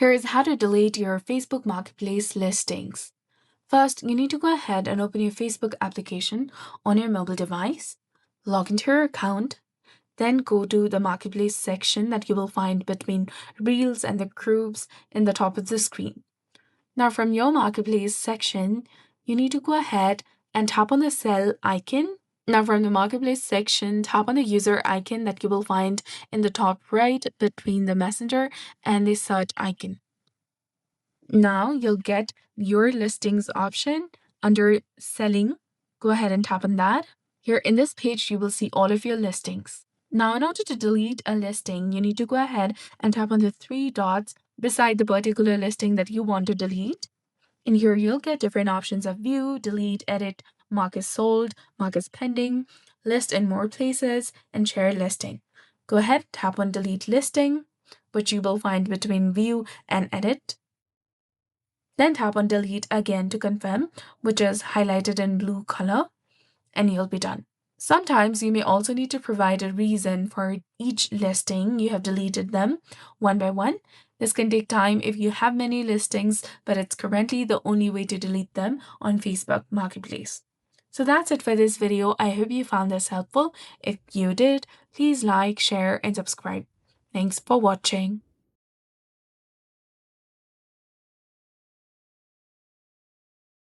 Here is how to delete your Facebook Marketplace listings. First, you need to go ahead and open your Facebook application on your mobile device, log into your account, then go to the Marketplace section that you will find between Reels and the groups in the top of the screen. Now, from your Marketplace section, you need to go ahead and tap on the sell icon. Now, from the Marketplace section, tap on the user icon that you will find in the top right between the Messenger and the search icon. Now you'll get your listings option under selling. Go ahead and tap on that. Here in this page, you will see all of your listings. Now, in order to delete a listing, you need to go ahead and tap on the three dots beside the particular listing that you want to delete. In here, you'll get different options of view, delete, edit, mark as sold, mark as pending, list in more places, and share listing. Go ahead, tap on delete listing, which you will find between view and edit. Then tap on delete again to confirm, which is highlighted in blue color, and you'll be done. Sometimes you may also need to provide a reason for each listing you have deleted them one by one. This can take time if you have many listings, but it's currently the only way to delete them on Facebook Marketplace. So that's it for this video. I hope you found this helpful. If you did, please like, share, and subscribe. Thanks for watching.